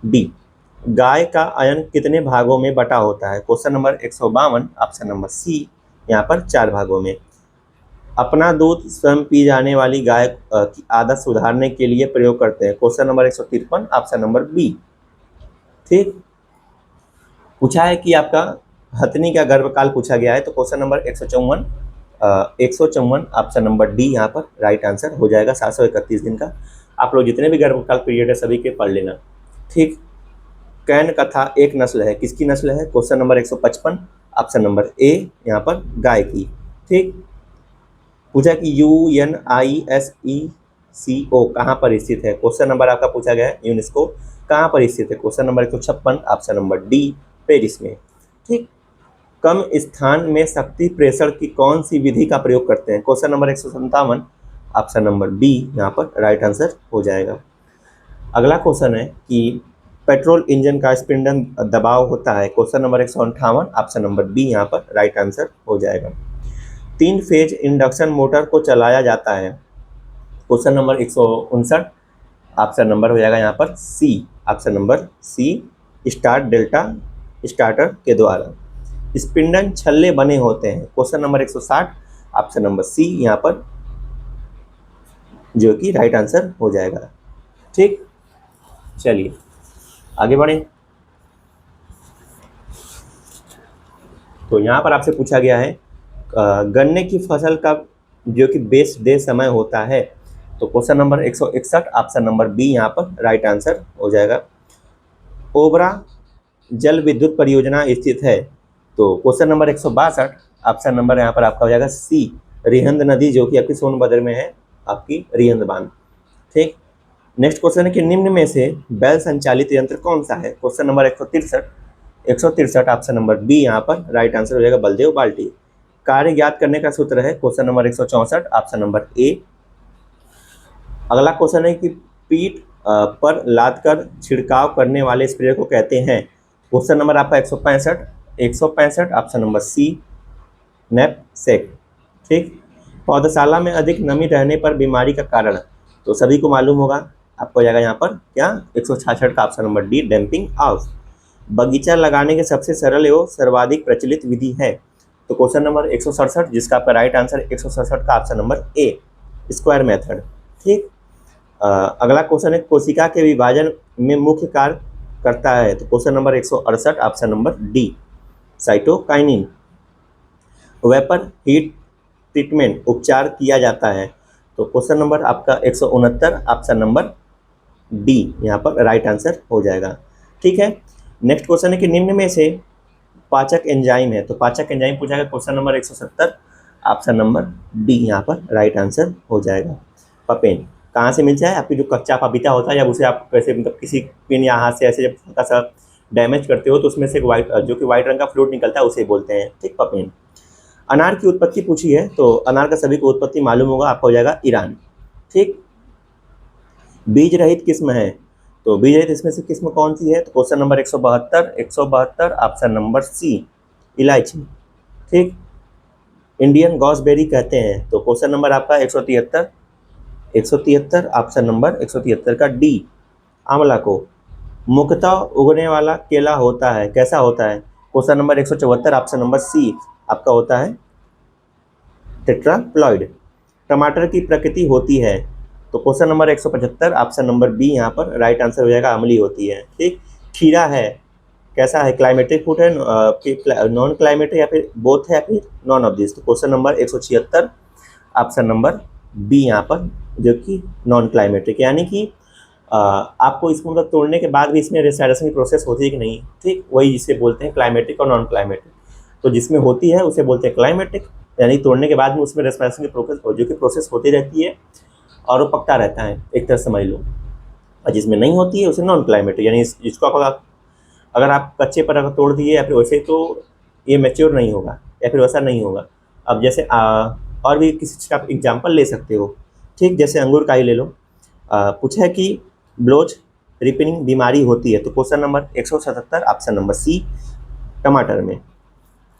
A: डी। गाय का अयन कितने भागों में बटा होता है? Question number 152, option number C यहाँ पर 4 भागों में। अपना दूध स्वयं पी जाने वाली गाय की आदत सुधारने के लिए प्रयोग करते हैं, question number 153, option number B, ठीक। पूछा है कि आपका हथनी का गर्भकाल पूछा गया है, तो question number 154 option number D यहाँ पर राइट आंसर हो जाएगा 731 दिन का। आप लोग जितने भी गर्भकाल पीरियड है सभी के पढ़ लेना, ठीक। कैन कथा एक नस्ल है, किसकी नस्ल है? Question number 155, option number A यहाँ पर गाय की, ठीक। पूछा कि UNESCO कहाँ पर स्थित है? क्वेश्चन नंबर आपका पूछा गया है यूनेस्को कहाँ पर स्थित है? Question number 156, option number D Paris में, ठीक। कम स्थान में शक्ति प्रेषण की कौन सी विधि का प्रयोग करते हैं? Question number 157, option number B यहाँ पर राइट आंसर हो जाएगा। अगला क्वेश्चन है कि पेट्रोल इंजन का स्पिंडल दबाव होता है, question number 158, option number B यहाँ पर राइट आंसर हो जाएगा। 3 फेज इंडक्शन मोटर को चलाया जाता है, क्वेश्चन नंबर 159, ऑप्शन नंबर हो जाएगा यहाँ पर C, option number C star delta starter के द्वारा। स्पिंडल छल्ले बने होते हैं, question number 160, option number C यहाँ पर जो कि राइट आंसर हो जाएगा, ठीक। चलिए आगे बढ़े। तो यहाँ पर आपसे पूछा गया है गन्ने की फसल का जो कि बेस्ट डे समय होता है, तो question number 161, option number B यहाँ पर राइट आंसर हो जाएगा। ओबरा जल विद्युत परियोजना स्थित है, तो क्वेश्चन नंबर 162, ऑप्शन नंबर यहाँ पर आपका हो जाएगा सी रिहंद नदी, जो कि आपकी सोनभद्र में है, आपकी रिहंद बांध, ठीक। नेक्स्ट क्वेश्चन है कि निम्न में से बैल संचालित यंत्र कौन सा है? Question number 163, option number B यहाँ पर राइट आंसर हो जाएगा बलदेव बाल्टी। कार्य ज्ञात करने का सूत्र है, क्वेश्चन नंबर 164, ऑप्शन नंबर ए। अगला क्वेश्चन है कि पीठ पर लादकर छिड़काव करने वाले स्प्रे को कहते हैं, क्वेश्चन नंबर आपका 165, ऑप्शन नंबर सी नैपसेक, ठीक। पौधशाला में अधिक नमी रहने पर बीमारी का कारण, तो सभी को मालूम होगा, आपको हो जाएगा यहाँ पर क्या 166 का option number D, damping off. बगीचा लगाने के सबसे सरल एवं सर्वाधिक प्रचलित विधि है, तो क्वेश्चन नंबर 167 जिसका आपका राइट आंसर 167 का ऑप्शन नंबर ए, स्क्वायर मेथड। ठीक। अगला क्वेश्चन है कोशिका के विभाजन में मुख्य कार्य करता है, तो question number 168 option number D, cytokinin. Vapour heat treatment उपचार किया जाता है, तो क्वेश्चन नंबर आपका 169 ऑप्शन नंबर डी यहाँ पर राइट आंसर हो जाएगा। ठीक है। नेक्स्ट क्वेश्चन है कि निम्न में से पाचक एंजाइम है, तो पाचक एंजाइम पूछा गया, question number 170 option number D यहाँ पर राइट आंसर हो जाएगा। पपेन कहाँ से मिल जाए, आपकी जो कच्चा पपीता होता है जब उसे आप कैसे मतलब किसी पिन या हाथ से ऐसे जब हल्का सा डैमेज करते हो तो उसमें से एक वाइट जो कि वाइट रंग का फ्लूइड निकलता है उसे बोलते हैं। ठीक, पपेन। अनार की उत्पत्ति पूछी है, तो अनार का सभी को उत्पत्ति मालूम होगा, आपका हो जाएगा ईरान। ठीक। बीज रहित किस्म है, तो बीज रहित इसमें से किस्म कौन सी है, तो question number 172 option number C, इलायची। ठीक। इंडियन गॉसबेरी कहते हैं, तो क्वेश्चन नंबर आपका 173 ऑप्शन नंबर 173 का डी, आंवला को। मुख्यतः उगने वाला केला होता है, कैसा होता है, question number 174 option number C आपका होता है टेट्राप्लॉइड। टमाटर की प्रकृति होती है, तो question number 175 option number B यहाँ पर राइट आंसर हो जाएगा, अम्लीय होती है। ठीक। खीरा है, कैसा है, क्लाइमेटिक फूड है, नॉन क्लाइमेटिक, या फिर बोथ है, या फिर नॉन ऑफ दिस, तो question number 176 option number B यहाँ पर जो कि नॉन क्लाइमेटिक, यानी कि आपको इसको मतलब तोड़ने के बाद भी इसमें रेस्टाइरेशन की प्रोसेस होती है कि नहीं। ठीक, वही जिसे बोलते हैं क्लाइमेटिक और नॉन क्लाइमेटिक। तो जिसमें होती है उसे बोलते हैं क्लाइमेटिक, यानी तोड़ने के बाद में उसमें रेस्टाइरेशन की प्रोसेस जो कि प्रोसेस होती रहती है और वो पकता रहता है, एक तरह से समझ लो। और जिसमें नहीं होती है उसे नॉन क्लाइमेटिक, यानी जिसको अगर आप कच्चे पर अगर तोड़ दिए या फिर वैसे, तो ये मैच्योर नहीं होगा या फिर वैसा नहीं होगा। अब जैसे और भी किसी चीज़ का आप एग्जाम्पल ले सकते हो। ठीक, जैसे अंगूर का ही ले लो। पूछा है कि ब्लोच रिपनिंग बीमारी होती है, तो question number 177 option number C, टमाटर में।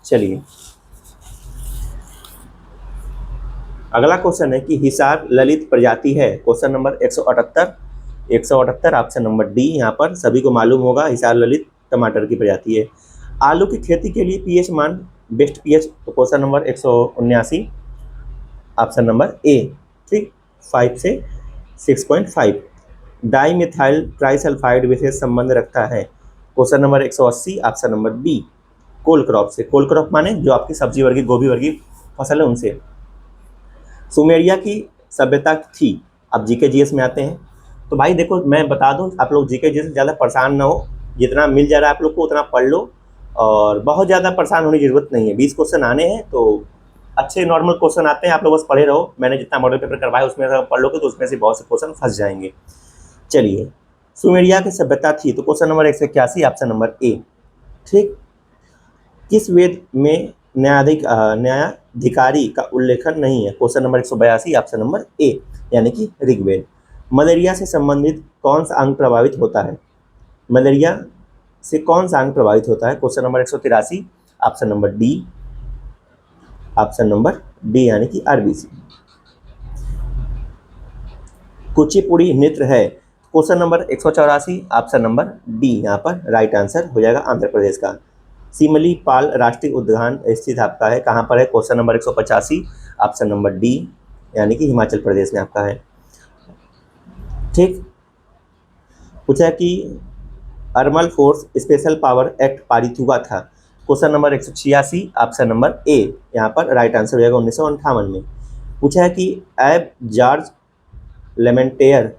A: चलिए अगला क्वेश्चन है कि हिसार ललित प्रजाति है, question number 178 option number D, यहाँ पर सभी को मालूम होगा हिसार ललित टमाटर की प्रजाति है। आलू की खेती के लिए पीएच मान, बेस्ट पीएच, तो क्वेश्चन नंबर 179 ऑप्शन नंबर ए। ठीक, 5 से 6.5। डाई मिथाइल ट्राइसल्फाइड विशेष संबंध रखता है, question number 180 option number B, cole crop से। कोल क्रॉप माने जो आपकी सब्जी वर्गीय गोभी वर्गीय फसल है उनसे। सुमेरिया की सभ्यता थी, अब जीके जीएस में आते हैं। तो भाई देखो मैं बता दूं, आप लोग जीके जीएस ज़्यादा परेशान ना हो, जितना मिल जा रहा है आप लोग को उतना पढ़ लो, और बहुत ज़्यादा परेशान होने की जरूरत नहीं है। 20 क्वेश्चन आने हैं, तो अच्छे नॉर्मल क्वेश्चन आते हैं, आप लोग बस पढ़े रहो। मैंने जितना मॉडल पेपर करवाया उसमें अगर पढ़ लोगे तो उसमें से बहुत से क्वेश्चन फंस जाएंगे। चलिए, सुमेरिया की सभ्यता थी, तो क्वेश्चन नंबर 181 ऑप्शन नंबर ए। ठीक। किस वेद में न्यायाधिकारी का उल्लेखन नहीं है, क्वेश्चन नंबर 182 ऑप्शन नंबर ए, यानी कि ऋग्वेद। मलेरिया से संबंधित कौन सा अंग प्रभावित होता है, मलेरिया से कौन सा अंग प्रभावित होता है, question number 183 option number D, option number D यानी कि आरबीसी। कुचिपुड़ी नृत्य है, question number 184 option number D यहाँ पर राइट आंसर हो जाएगा, आंध्र प्रदेश का। सिमलीपाल राष्ट्रीय उद्यान स्थित आपका है कहाँ पर है, question number 185 option number D, यानी कि हिमाचल प्रदेश में आपका है। ठीक। पूछा है कि अर्मल फोर्स स्पेशल पावर एक्ट पारित हुआ था, question number 186 option number A यहाँ पर राइट आंसर हो जाएगा 1958 में। पूछा है कि एब जॉर्ज लेमेंटेयर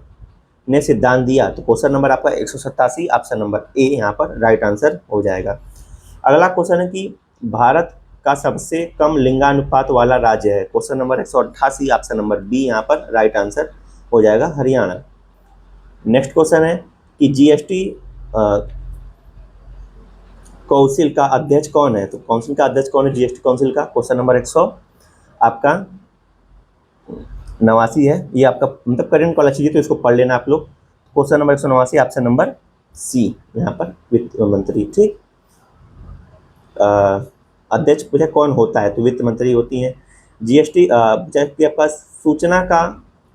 A: ने सिद्धांत दिया, तो क्वेश्चन नंबर आपका 187 ऑप्शन नंबर ए यहाँ पर राइट आंसर हो जाएगा। अगला क्वेश्चन है कि भारत का सबसे कम लिंगानुपात वाला राज्य है, question number 188 option number B यहाँ पर राइट आंसर हो जाएगा, हरियाणा। नेक्स्ट क्वेश्चन है कि जीएसटी काउंसिल का अध्यक्ष कौन है, तो काउंसिल का अध्यक्ष कौन है जीएसटी काउंसिल का, क्वेश्चन नंबर 100 आपका 89 है। ये आपका मतलब करेंट कॉलेज चाहिए तो इसको पढ़ लेना आप लोग। Question number 189 option number C यहाँ पर वित्त मंत्री। ठीक। अध्यक्ष पूछा कौन होता है, तो वित्त मंत्री होती हैं। जीएसटी आपका सूचना का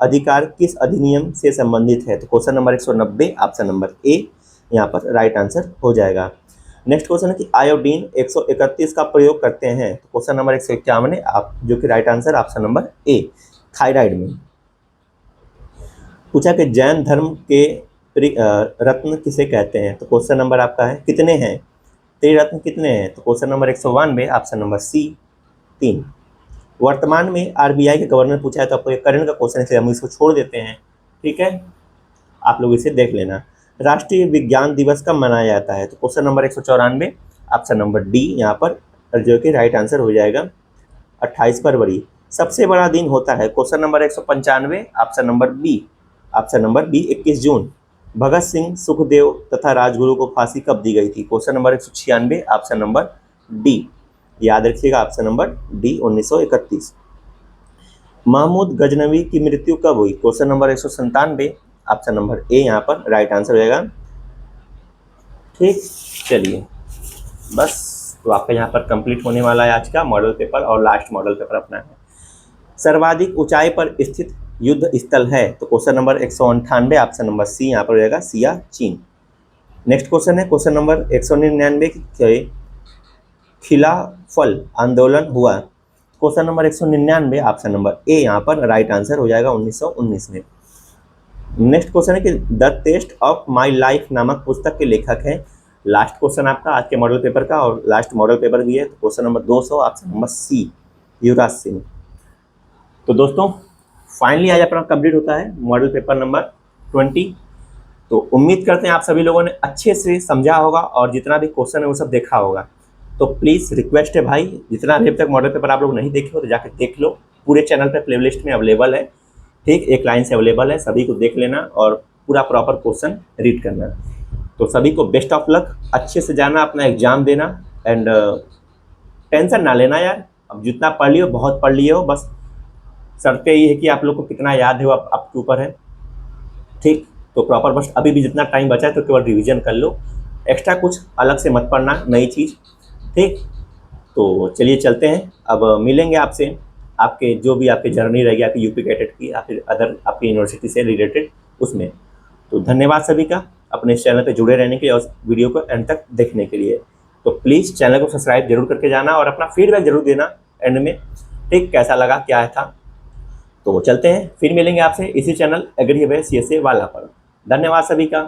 A: अधिकार किस अधिनियम से संबंधित है? तो question number 190 option number A यहाँ पर राइट आंसर हो जाएगा। नेक्स्ट क्वेश्चन है कि आयोडीन 131 का प्रयोग करते हैं। तो क्वेश्चन नंबर 151 है आप जो कि राइट आंसर ऑप्शन नंबर ए थायराइड में। पूछा कि जैन धर्म के रत्न किसे कहते हैं? तो क्वेश्चन नंबर आपका है कितने हैं, त्रिरत्न कितने हैं? तो question number 192 option number C 3। वर्तमान में आरबीआई के गवर्नर पूछा है, तो आपको ये करंट का क्वेश्चन है इसलिए हम इसको छोड़ देते हैं, ठीक है, आप लोग इसे देख लेना। राष्ट्रीय विज्ञान दिवस कब मनाया जाता है? तो question number 194 option number D यहाँ पर जो कि राइट आंसर हो जाएगा 28 फरवरी। सबसे बड़ा दिन होता है? Question number 195 option number B 21 जून। भगत सिंह, सुखदेव तथा राजगुरु को फांसी कब दी गई थी? Question number 196 option number D, याद रखिएगा option number D 1931। Mahmud Ghaznavi की मृत्यु कब हुई? Question number 197 option number A यहाँ पर राइट आंसर हो जाएगा, ठीक। चलिए बस, तो आपका यहाँ पर कंप्लीट होने वाला है आज का मॉडल पेपर और लास्ट मॉडल पेपर अपना है। सर्वाधिक ऊंचाई पर स्थित युद्ध स्थल है? तो question number 198 option number C यहाँ पर हो जाएगा सियाचिन। नेक्स्ट क्वेश्चन है क्वेश्चन नंबर 199 के खिलाफल आंदोलन हुआ? Question number 199 option number A यहाँ पर राइट आंसर हो जाएगा 1919 में। नेक्स्ट क्वेश्चन है कि the test of my life नामक पुस्तक के लेखक हैं? लास्ट क्वेश्चन आपका आज के मॉडल पेपर का और लास्ट मॉडल पेपर भी है, तो question number 200 option number C Yuvraj Singh. तो दोस्तों फाइनली आज अपना कंप्लीट होता है मॉडल पेपर नंबर 20। तो उम्मीद करते हैं आप सभी लोगों ने अच्छे से समझा होगा और जितना भी क्वेश्चन है वो सब देखा होगा। तो प्लीज़ रिक्वेस्ट है भाई, जितना अभी तक मॉडल पेपर आप लोग नहीं देखे हो तो जाकर देख लो, पूरे चैनल पे प्लेलिस्ट में अवेलेबल है, ठीक, एक लाइन से अवेलेबल है, सभी को देख लेना और पूरा प्रॉपर क्वेश्चन रीड करना। तो सभी को बेस्ट ऑफ लक, अच्छे से जाना, अपना एग्जाम देना एंड टेंशन ना लेना यार, अब जितना पढ़ लियो बहुत पढ़ लिए हो, बस शर्त यही है कि आप लोग को कितना याद है वो आपके ऊपर है, ठीक। तो प्रॉपर बस अभी भी जितना टाइम बचा है तो केवल रिवीजन कर लो, एक्स्ट्रा कुछ अलग से मत पढ़ना नई चीज़, ठीक। तो चलिए चलते हैं, अब मिलेंगे आपसे आपके जो भी आपकी जर्नी रहेगी आपकी यूपी कैडेट की या फिर अदर आपकी यूनिवर्सिटी से रिलेटेड उसमें। तो धन्यवाद सभी का अपने इस चैनल पे जुड़े रहने के लिए और वीडियो को एंड तक देखने के लिए। तो प्लीज़ चैनल को सब्सक्राइब जरूर करके जाना और अपना फीडबैक जरूर देना एंड में, ठीक, कैसा लगा क्या था। तो चलते हैं, फिर मिलेंगे आपसे इसी चैनल एग्री CSA वाला पर। धन्यवाद सभी का।